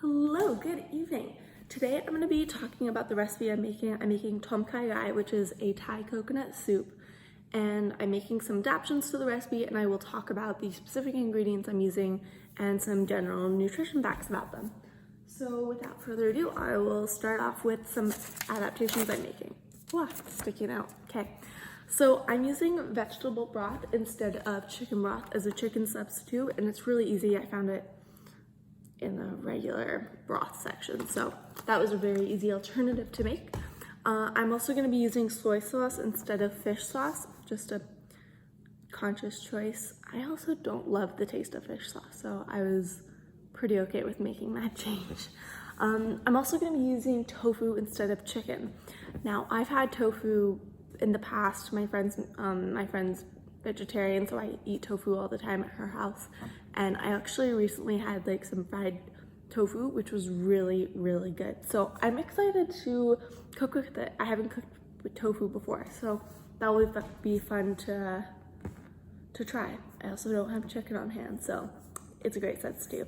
Hello, good evening. Today I'm going to be talking about the recipe I'm making. I'm making Tom Kha Gai, which is a Thai coconut soup, and I'm making some adaptations to the recipe, and I will talk about the specific ingredients I'm using and some general nutrition facts about them. So without further ado, I will start off with some adaptations I'm making. Wow, it's sticking out. Okay. So I'm using vegetable broth instead of chicken broth as a chicken substitute, and it's really easy. I found it in the regular broth section, so that was a very easy alternative to make. I'm also going to be using soy sauce instead of fish sauce, just a conscious choice. I also don't love the taste of fish sauce, so I was pretty okay with making that change. I'm also going to be using tofu instead of chicken. Now, I've had tofu in the past. My friend's vegetarian, so I eat tofu all the time at her house, and I actually recently had like some fried tofu, which was really, really good. So I'm excited to cook with it. I haven't cooked with tofu before, so that will be fun to try. I also don't have chicken on hand, so it's a great substitute.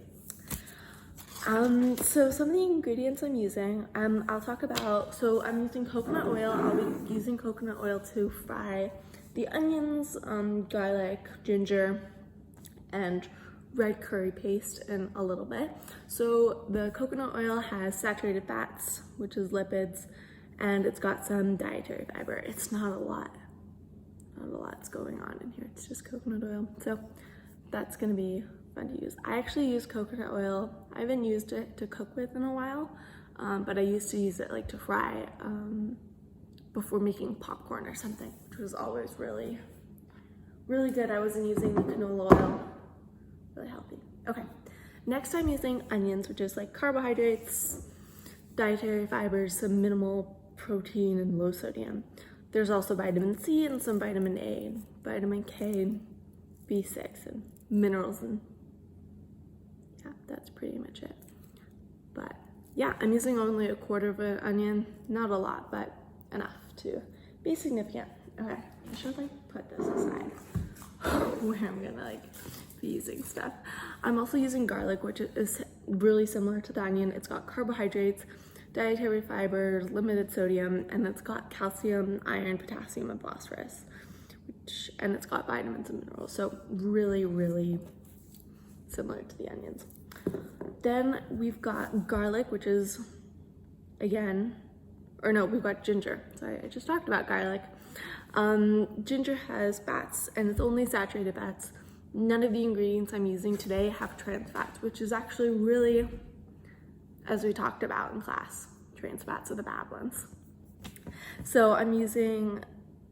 So some of the ingredients I'm using, I'll talk about. So I'm using coconut oil. I'll be using coconut oil to fry the onions, garlic, ginger, and red curry paste in a little bit. So the coconut oil has saturated fats, which is lipids, and it's got some dietary fiber. It's not a lot's going on in here. It's just coconut oil. So that's gonna be fun to use. I actually use coconut oil. I haven't used it to cook with in a while, but I used to use it like to fry before making popcorn or something, which was always really, really good. I wasn't using the canola oil. Really healthy. Okay, next I'm using onions, which is like carbohydrates, dietary fibers, some minimal protein, and low sodium. There's also vitamin C and some vitamin A, vitamin K, B6, and minerals, and yeah, that's pretty much it. But yeah, I'm using only a quarter of an onion, not a lot, but enough to be significant. Okay, I should like put this aside where I'm gonna like be using stuff. I'm also using garlic, which is really similar to the onion. It's got carbohydrates, dietary fibers, limited sodium, and it's got calcium, iron, potassium, and phosphorus, and it's got vitamins and minerals. So really, really similar to the onions. Then we've got garlic, which is we've got ginger. Sorry, I just talked about garlic. Ginger has fats, and it's only saturated fats. None of the ingredients I'm using today have trans fats, which is actually really, as we talked about in class, trans fats are the bad ones. So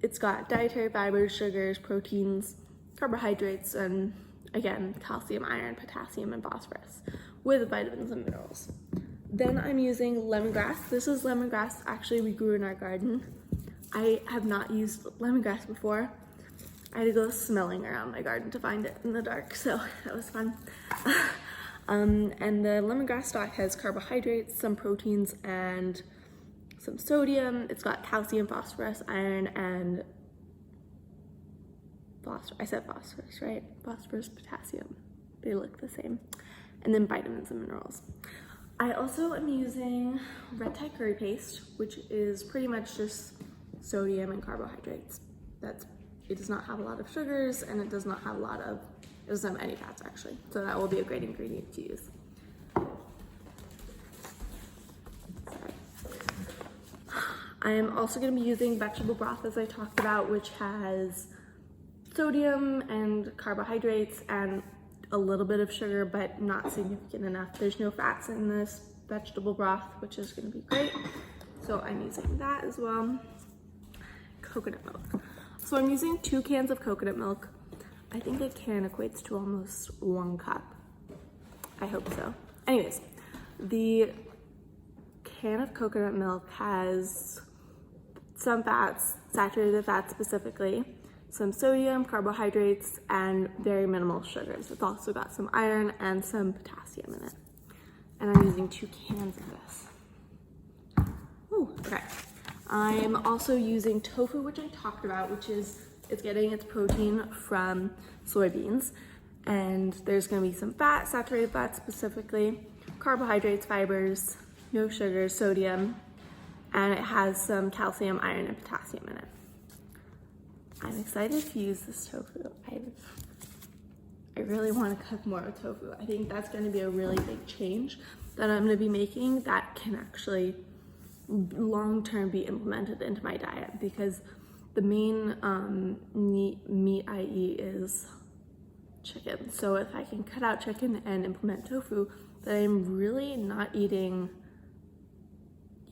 it's got dietary fibers, sugars, proteins, carbohydrates, and again, calcium, iron, potassium, and phosphorus with vitamins and minerals. Then I'm using lemongrass. This is lemongrass actually we grew in our garden. I have not used lemongrass before. I had to go smelling around my garden to find it in the dark, so that was fun. And the lemongrass stock has carbohydrates, some proteins, and some sodium. It's got calcium, phosphorus, iron, and I said phosphorus, right? Phosphorus, potassium. They look the same. And then vitamins and minerals. I also am using red Thai curry paste, which is pretty much just sodium and carbohydrates. It does not have a lot of sugars, and it doesn't have any fats actually. So that will be a great ingredient to use. Sorry. I am also going to be using vegetable broth, as I talked about, which has sodium and carbohydrates and a little bit of sugar, but not significant enough. There's no fats in this vegetable broth, which is going to be great. So I'm using that as well. Coconut milk. So I'm using 2 cans of coconut milk. I think a can equates to almost 1 cup. I hope so. Anyways, the can of coconut milk has some fats, saturated fats specifically, some sodium, carbohydrates, and very minimal sugars. It's also got some iron and some potassium in it. And I'm using 2 cans of this. Ooh, okay. I'm also using tofu, which I talked about, it's getting its protein from soybeans. And there's gonna be some fat, saturated fat specifically, carbohydrates, fibers, no sugar, sodium, and it has some calcium, iron, and potassium in it. I'm excited to use this tofu. I really want to cook more with tofu. I think that's going to be a really big change that I'm going to be making that can actually long-term be implemented into my diet, because the main meat I eat is chicken. So if I can cut out chicken and implement tofu, then I'm really not eating,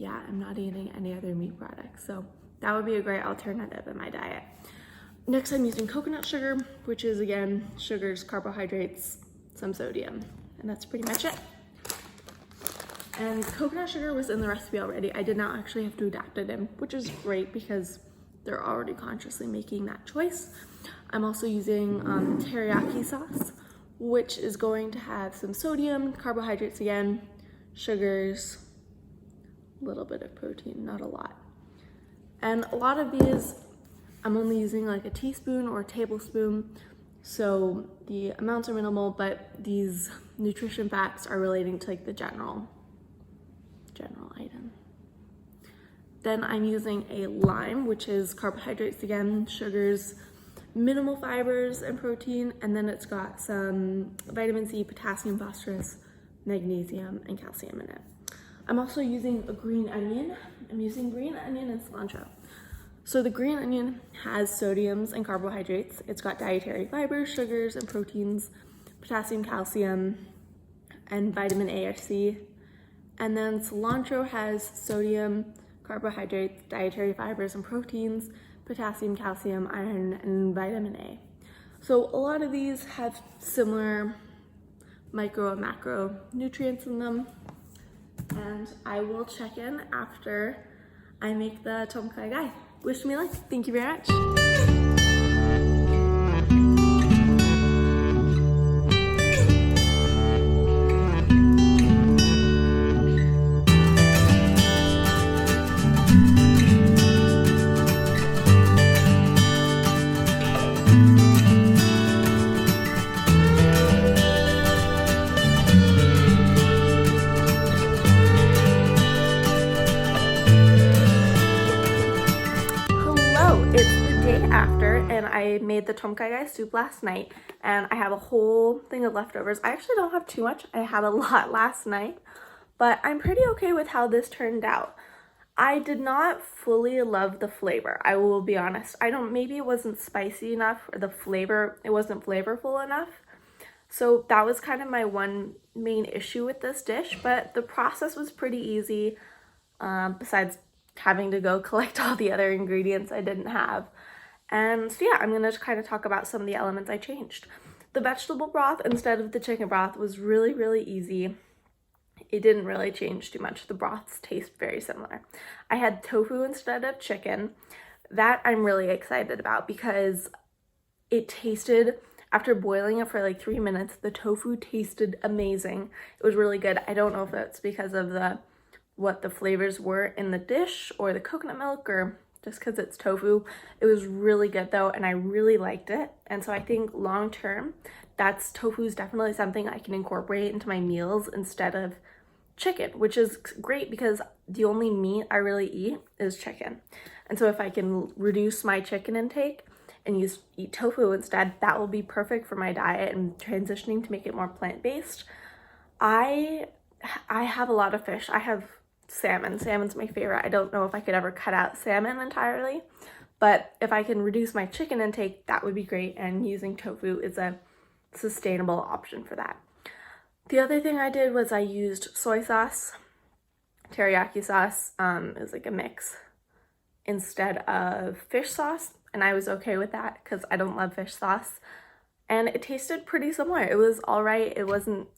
I'm not eating any other meat products. So that would be a great alternative in my diet. Next, I'm using coconut sugar, which is, again, sugars, carbohydrates, some sodium, and that's pretty much it. And coconut sugar was in the recipe already. I did not actually have to adapt it in, which is great because they're already consciously making that choice. I'm also using teriyaki sauce, which is going to have some sodium, carbohydrates again, sugars, a little bit of protein, not a lot. And a lot of these, I'm only using like a teaspoon or a tablespoon, so the amounts are minimal, but these nutrition facts are relating to like the general item. Then I'm using a lime, which is carbohydrates again, sugars, minimal fibers and protein, and then it's got some vitamin C, potassium, phosphorus, magnesium, and calcium in it. I'm also using a green onion. I'm using green onion and cilantro. So the green onion has sodiums and carbohydrates. It's got dietary fibers, sugars, and proteins, potassium, calcium, and vitamin A or C. And then cilantro has sodium, carbohydrates, dietary fibers, and proteins, potassium, calcium, iron, and vitamin A. So a lot of these have similar micro and macro nutrients in them. And I will check in after I make the tom kha gai. Wish me luck. Thank you very much. I made the tom kha gai soup last night, and I have a whole thing of leftovers. I actually don't have too much. I had a lot last night, but I'm pretty okay with how this turned out. I did not fully love the flavor, I will be honest. Maybe it wasn't spicy enough, or it wasn't flavorful enough. So that was kind of my one main issue with this dish, but the process was pretty easy, besides having to go collect all the other ingredients I didn't have. And so I'm going to kind of talk about some of the elements I changed. The vegetable broth instead of the chicken broth was really, really easy. It didn't really change too much. The broths taste very similar. I had tofu instead of chicken. That I'm really excited about because it tasted, after boiling it for like 3 minutes, the tofu tasted amazing. It was really good. I don't know if it's because of what the flavors were in the dish or the coconut milk, or just because it's tofu. It was really good though, and I really liked it. And so I think long term, tofu is definitely something I can incorporate into my meals instead of chicken, which is great because the only meat I really eat is chicken. And so if I can reduce my chicken intake and eat tofu instead, that will be perfect for my diet and transitioning to make it more plant-based. I have a lot of fish. I have salmon. Salmon's my favorite. I don't know if I could ever cut out salmon entirely, but if I can reduce my chicken intake, that would be great, and using tofu is a sustainable option for that. The other thing I did was I used soy sauce, teriyaki sauce, it was like a mix, instead of fish sauce, and I was okay with that because I don't love fish sauce, and it tasted pretty similar. It was all right. It wasn't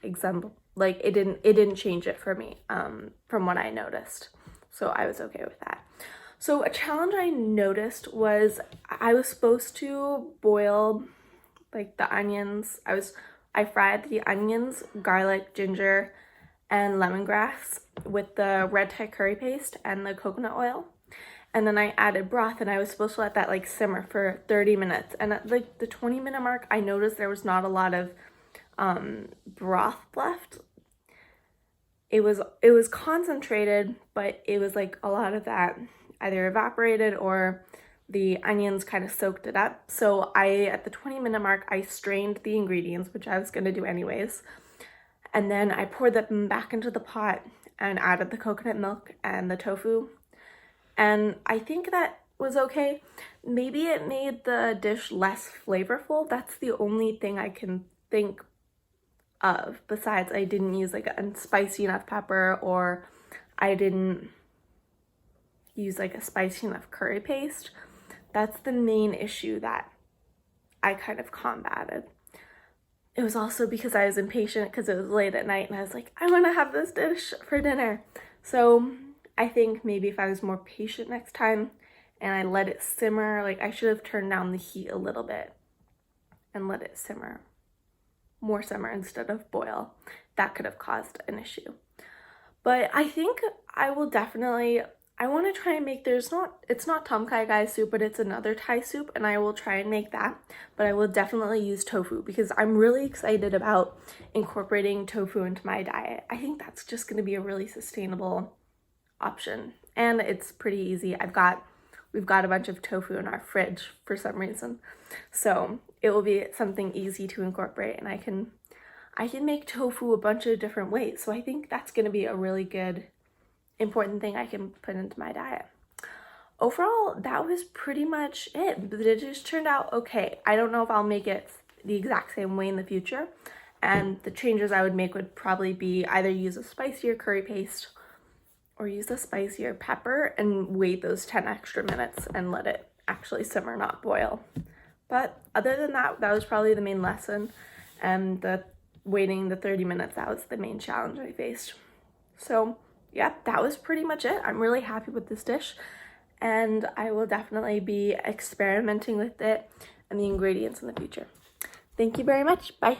it didn't change it for me from what I noticed, so I was okay with that. So a challenge I noticed was I was supposed to boil like the onions. I fried the onions, garlic, ginger, and lemongrass with the red Thai curry paste and the coconut oil, and then I added broth, and I was supposed to let that like simmer for 30 minutes, and at like the 20-minute mark I noticed there was not a lot of broth left. it was concentrated, but it was like a lot of that either evaporated or the onions kind of soaked it up. So at the 20-minute mark, I strained the ingredients, which I was gonna do anyways. And then I poured them back into the pot and added the coconut milk and the tofu. And I think that was okay. Maybe it made the dish less flavorful. That's the only thing I can think of. Besides, I didn't use like a spicy enough pepper, or I didn't use like a spicy enough curry paste. That's the main issue that I kind of combated. It was also because I was impatient because it was late at night and I was like, I want to have this dish for dinner. So I think maybe if I was more patient next time and I let it simmer, like I should have turned down the heat a little bit and let it simmer, more simmer instead of boil. That could have caused an issue. But I think I will definitely, I want to try and make, it's not Tom Kha Gai soup, but it's another Thai soup, and I will try and make that. But I will definitely use tofu because I'm really excited about incorporating tofu into my diet. I think that's just going to be a really sustainable option, and it's pretty easy. We've got a bunch of tofu in our fridge for some reason, so it will be something easy to incorporate, and I can make tofu a bunch of different ways. So I think that's going to be a really good, important thing I can put into my diet. Overall, that was pretty much it. The dish turned out okay. I don't know if I'll make it the exact same way in the future, and the changes I would make would probably be either use a spicier curry paste or use a spicier pepper and wait those 10 extra minutes and let it actually simmer, not boil. But other than that, that was probably the main lesson, and the waiting the 30 minutes, that was the main challenge I faced. So yeah, that was pretty much it. I'm really happy with this dish, and I will definitely be experimenting with it and the ingredients in the future. Thank you very much. Bye.